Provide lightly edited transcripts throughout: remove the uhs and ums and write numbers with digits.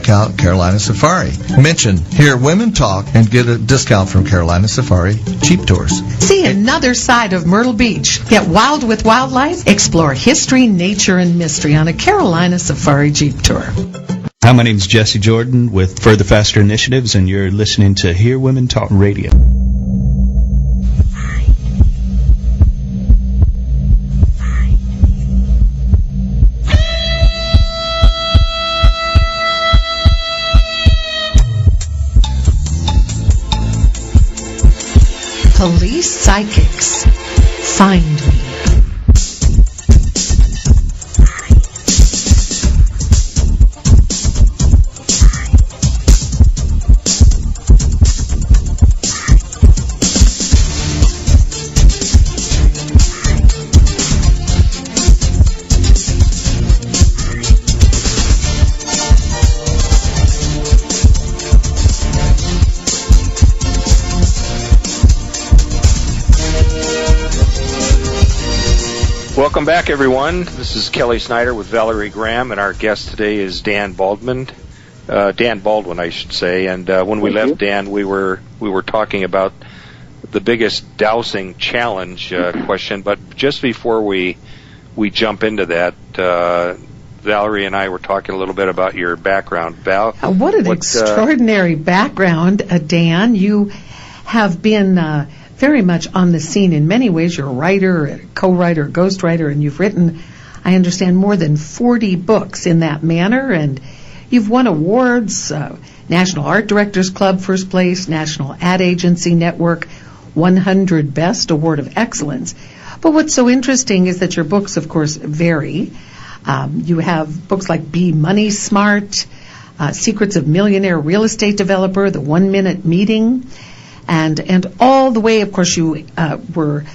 check out Carolina Safari. Mention Hear Women Talk and get a discount from Carolina Safari Jeep Tours. See another side of Myrtle Beach. Get wild with wildlife. Explore history, nature, and mystery on a Carolina Safari Jeep Tour. Hi, my name is Jesse Jordan with Further Faster Initiatives, and you're listening to Hear Women Talk Radio. Police psychics. Find me. Welcome back, everyone. This is Kelly Snyder with Valerie Graham, and our guest today is Dan Baldwin. Dan Baldwin, I should say. And when we left Dan, we were talking about the biggest dowsing challenge question. But just before we jump into that, Valerie and I were talking a little bit about your background. Val, what an extraordinary background, Dan. You have been very much on the scene in many ways. You're a writer, a co-writer, ghostwriter, and you've written, I understand, more than 40 books in that manner, and you've won awards, National Art Directors Club first place, National Ad Agency Network 100 Best Award of Excellence. But what's so interesting is that your books, of course, vary. You have books like Be Money Smart, Secrets of Millionaire Real Estate Developer, The 1 Minute Meeting, and all the way, of course, you were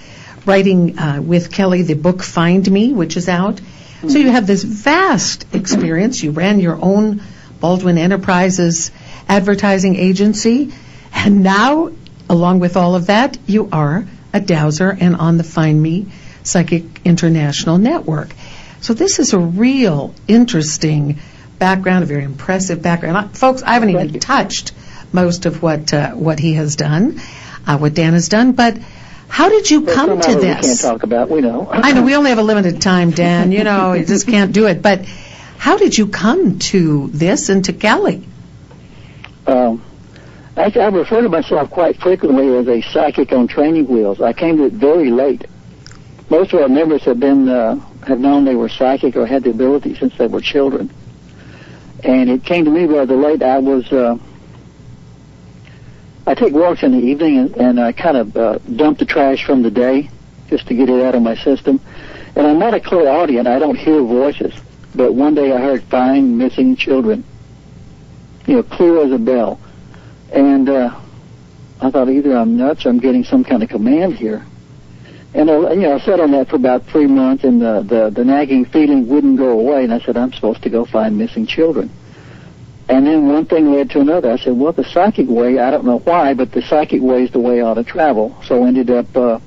writing with Kelly the book Find Me, which is out. Mm-hmm. So you have this vast experience. You ran your own Baldwin Enterprises advertising agency, and now, along with all of that, you are a dowser and on the Find Me Psychic International Network. So this is a real interesting background, a very impressive background. Folks, I haven't even touched most of what he has done, what Dan has done, but how did you come to this? We can't talk about, we know. I know, we only have a limited time, Dan, you know, you just can't do it, but how did you come to this and to Kelly? Actually, I refer to myself quite frequently as a psychic on training wheels. I came to it very late. Most of our members have known they were psychic or had the ability since they were children. And it came to me rather late. I take walks in the evening, and I kind of dump the trash from the day just to get it out of my system. And I'm not a clairaudient. I don't hear voices. But one day I heard find missing children, clear as a bell. And I thought either I'm nuts or I'm getting some kind of command here. And I sat on that for about 3 months, and the nagging feeling wouldn't go away. And I said, I'm supposed to go find missing children. And then one thing led to another. I said, well, the psychic way, I don't know why, but the psychic way is the way I ought to travel. So I ended up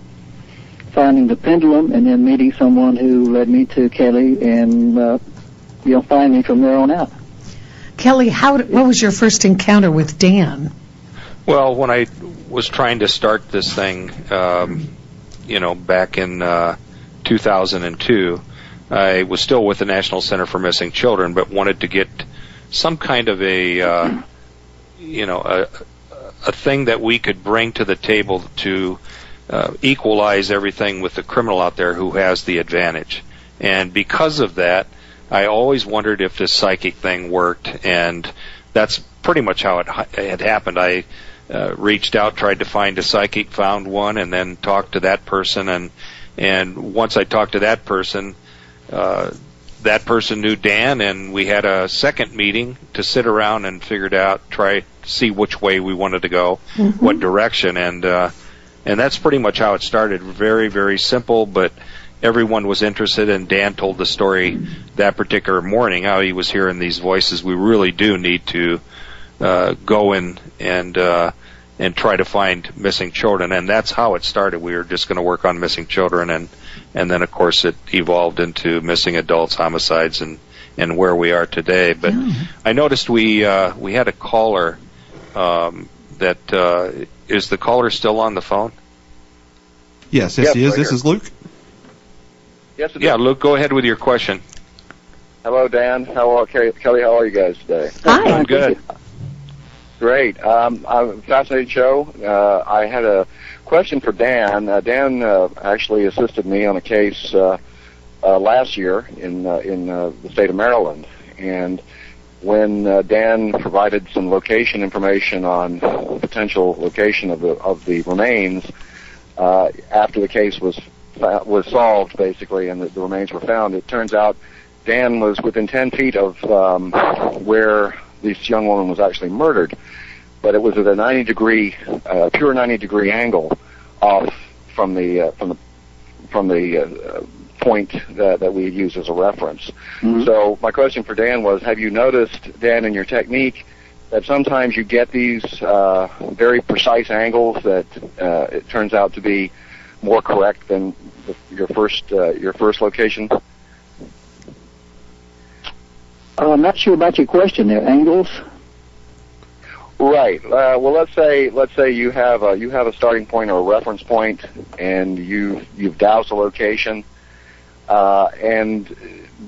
finding the pendulum and then meeting someone who led me to Kelly and, find me from there on out. Kelly, what was your first encounter with Dan? Well, when I was trying to start this thing, back in 2002, I was still with the National Center for Missing Children, but wanted to get some kind of a thing that we could bring to the table to equalize everything with the criminal out there who has the advantage. And because of that, I always wondered if this psychic thing worked, and that's pretty much how it had happened. I reached out, tried to find a psychic, found one, and then talked to that person, and once I talked to that person knew Dan, and we had a second meeting to sit around and try to see which way we wanted to go, what direction, and that's pretty much how it started. Very, very simple, but everyone was interested, and Dan told the story that particular morning, how he was hearing these voices. We really do need to go in and try to find missing children, and that's how it started. We were just going to work on missing children, and then, of course, it evolved into missing adults, homicides, and where we are today. But I noticed we had a caller that is the caller still on the phone? Yes, he is. Right this here. is Luke. Yes, it is. Yeah, Luke, go ahead with your question. Hello, Dan. Kelly, how are you guys today? Hi. I'm good. Great. A fascinating show. I had a question for Dan. Dan actually assisted me on a case last year in the state of Maryland, and when Dan provided some location information on potential location of the remains, after the case was solved, basically, and the remains were found, it turns out Dan was within 10 feet of where this young woman was actually murdered, but it was at a 90-degree, pure 90-degree angle off from the point that we use as a reference. Mm-hmm. So my question for Dan was, have you noticed, Dan, in your technique, that sometimes you get these very precise angles that it turns out to be more correct than your first location? I'm not sure about your question there. Angles? Right. Well, let's say you have a starting point or a reference point, and you've dowsed a location, and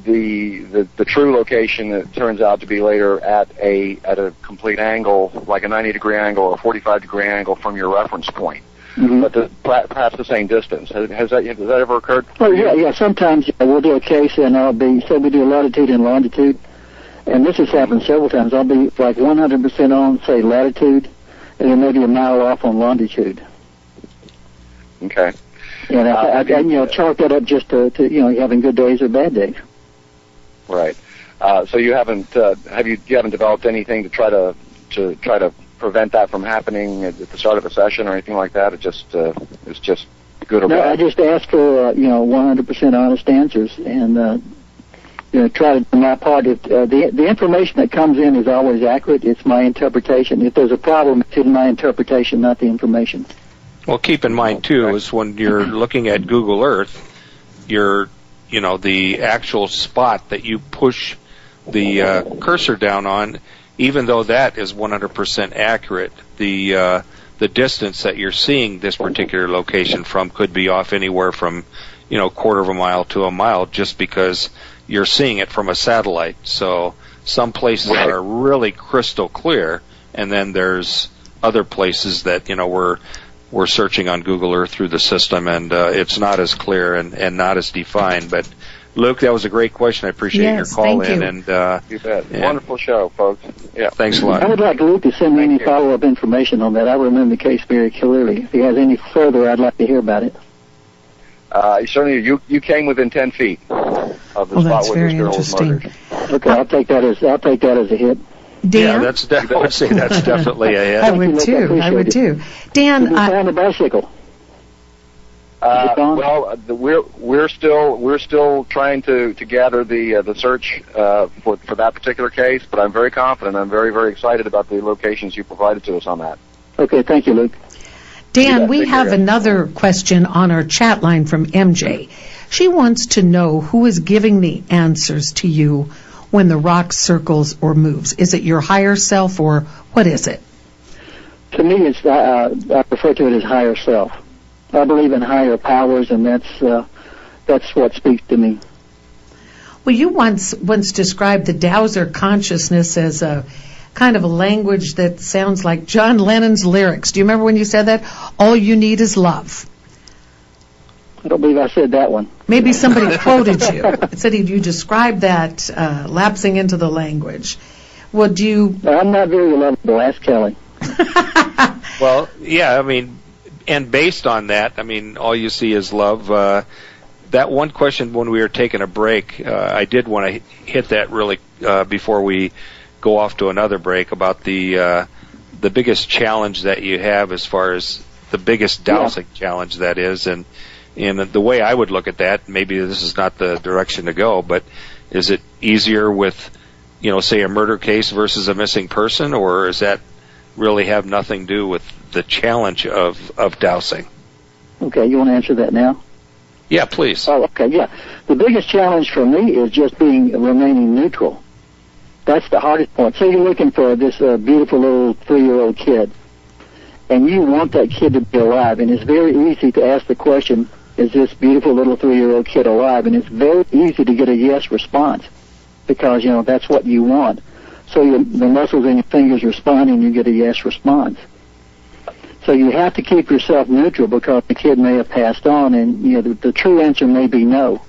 the true location, it turns out to be later at a complete angle, like a 90-degree angle or a 45-degree angle from your reference point. Mm-hmm. But perhaps the same distance. Has that ever occurred? Oh yeah. Sometimes we'll do a case, and say we do latitude and longitude, and this has happened several times. I'll be like 100% on, say, latitude, and then maybe a mile off on longitude. Okay. And I chalk that up just to having good days or bad days. Right. So you haven't you haven't developed anything to try to prevent that from happening at the start of a session or anything like that? It's just good or bad? No, I just ask for 100% honest answers, and try to do my part. If the information that comes in is always accurate, it's my interpretation. If there's a problem, it's in my interpretation, not the information. Well, keep in mind too, is when you're looking at Google Earth, the actual spot that you push the cursor down on, even though that is 100% accurate, the distance that you're seeing this particular location from could be off anywhere from quarter of a mile to a mile, just because you're seeing it from a satellite. So some places are really crystal clear, and then there's other places that we're searching on Google Earth through the system, and it's not as clear and not as defined. But Luke, that was a great question. I appreciate your call in. You. And you bet. Wonderful show, folks. Yeah. Thanks a lot. I would like Luke to send me any follow-up information on that. I remember the case very clearly. If he has any further, I'd like to hear about it. Certainly, you came within 10 feet of the spot where this girl was murdered. Okay, I'll take that as a hit. Dan? Yeah, I would say that's definitely a hit. I would too. Dan, on the bicycle. Well, we're still trying to gather the search for that particular case, but I'm very confident. I'm very, very excited about the locations you provided to us on that. Okay, thank you, Luke. Dan, we have another question on our chat line from MJ. She wants to know who is giving the answers to you when the rock circles or moves. Is it your higher self, or what is it? To me, it's I refer to it as higher self. I believe in higher powers, and that's what speaks to me. Well, you once described the dowser consciousness as a kind of a language that sounds like John Lennon's lyrics. Do you remember when you said that? All you need is love. I don't believe I said that one. Maybe somebody quoted you. It said you described that lapsing into the language. Would you? I'm not very lovable. Ask Kelly. Well, yeah, and based on that, all you see is love. That one question when we were taking a break, I did want to hit that really before we go off to another break, about the biggest challenge that you have, as far as the biggest dowsing challenge that is, and the way I would look at that, maybe this is not the direction to go, but is it easier with, say a murder case versus a missing person, or does that really have nothing to do with the challenge of dowsing? Okay, you want to answer that now? Yeah, please. Oh, okay, yeah. The biggest challenge for me is just remaining neutral. That's the hardest point. Say you're looking for this beautiful little 3-year-old kid, and you want that kid to be alive, and it's very easy to ask the question, is this beautiful little 3-year-old kid alive? And it's very easy to get a yes response because, that's what you want. So the muscles in your fingers respond, and you get a yes response. So you have to keep yourself neutral because the kid may have passed on, and the true answer may be no.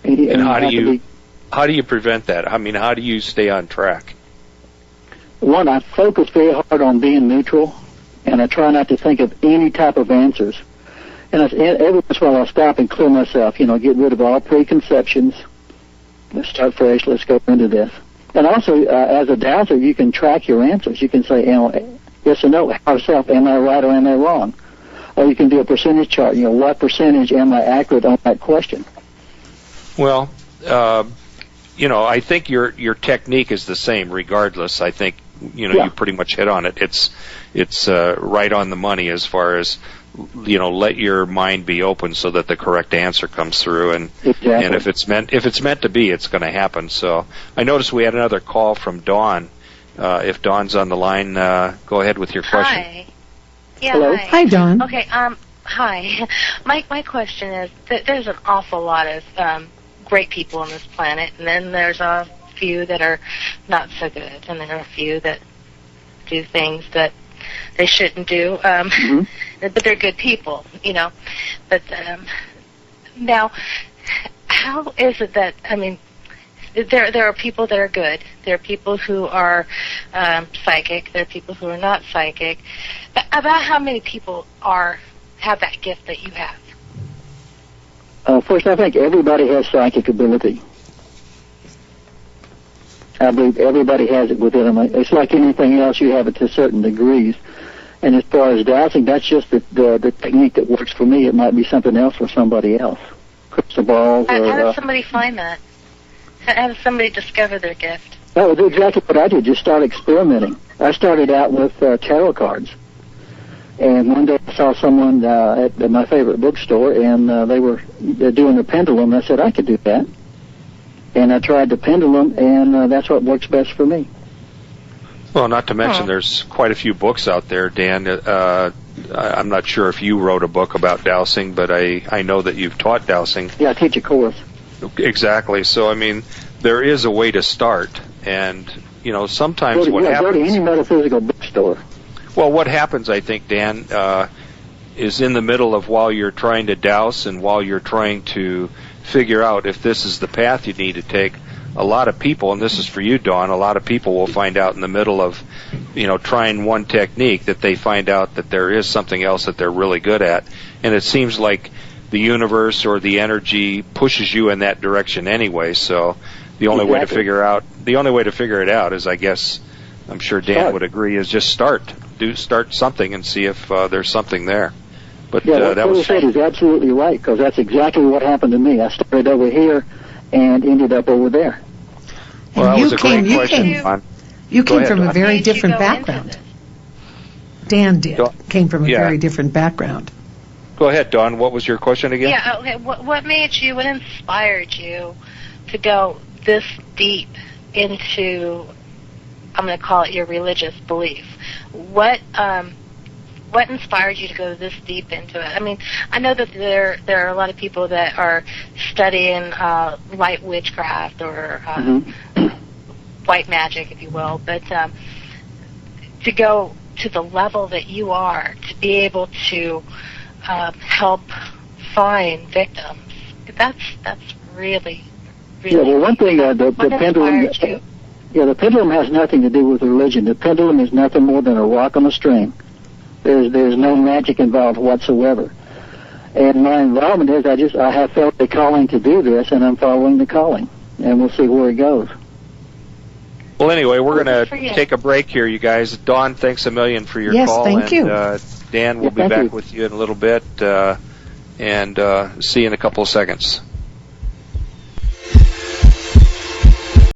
And how do you prevent that? I mean, how do you stay on track? One, I focus very hard on being neutral, and I try not to think of any type of answers. And every once in a while I'll stop and clear myself, get rid of all preconceptions. Let's start fresh. Let's go into this. And also, as a dowser, you can track your answers. You can say, yes or no, yourself, am I right or am I wrong? Or you can do a percentage chart. What percentage am I accurate on that question? Well, I think your technique is the same regardless. I think, you pretty much hit on it. It's right on the money as far as, let your mind be open so that the correct answer comes through. And exactly. And if it's meant to be, it's going to happen. So I noticed we had another call from Dawn. If Dawn's on the line, go ahead with your question. Hi. Yeah, Hello. Hi, Dawn. Okay, hi. My question is that there's an awful lot of great people on this planet, and then there's a few that are not so good, and there are a few that do things that they shouldn't do, but they're good people, But now, how is it that, there are people that are good. There are people who are psychic. There are people who are not psychic. But about how many people have that gift that you have? First, I think everybody has psychic ability. I believe everybody has it within them. It's like anything else, you have it to certain degrees. And as far as dowsing, that's just the technique that works for me. It might be something else for somebody else. Crystal balls. How does somebody find that? How does somebody discover their gift? That was exactly what I did, just start experimenting. I started out with tarot cards. And one day I saw someone at my favorite bookstore, and they're doing the pendulum. I said, I could do that. And I tried the pendulum, and that's what works best for me. Well, not to mention there's quite a few books out there, Dan. I'm not sure if you wrote a book about dowsing, but I know that you've taught dowsing. Yeah, I teach a course. Exactly. So, there is a way to start. And, sometimes what happens... Go to any metaphysical bookstore. Well, what happens, I think, Dan, is in the middle of while you're trying to douse and while you're trying to figure out if this is the path you need to take, a lot of people, and this is for you, Dawn, a lot of people will find out in the middle of, trying one technique that they find out that there is something else that they're really good at. And it seems like the universe or the energy pushes you in that direction anyway. So the only way to figure it out is, I guess, I'm sure Dan would agree, is just start something and see if there's something there. But what that was said is absolutely right, because that's exactly what happened to me. I started over here and ended up over there. Well, that was a great question. You came from a very different background. Dan came from a very different background. Go ahead, Dawn. What was your question again? Yeah, okay. What inspired you to go this deep into, I'm going to call it your religious belief? What inspired you to go this deep into it? I know that there are a lot of people that are studying light witchcraft or white magic, if you will, but to go to the level that you are, to be able to help find victims, that's really, really. Yeah, well, one thing the pendulum. Yeah, the pendulum has nothing to do with religion. The pendulum is nothing more than a rock on a string. There's no magic involved whatsoever. And my involvement is I have felt a calling to do this, and I'm following the calling, and we'll see where it goes. Well, anyway, we're going to take a break here, you guys. Dawn, thanks a million for your call. Yes, thank you. Dan, we'll be back with you in a little bit, and see you in a couple of seconds.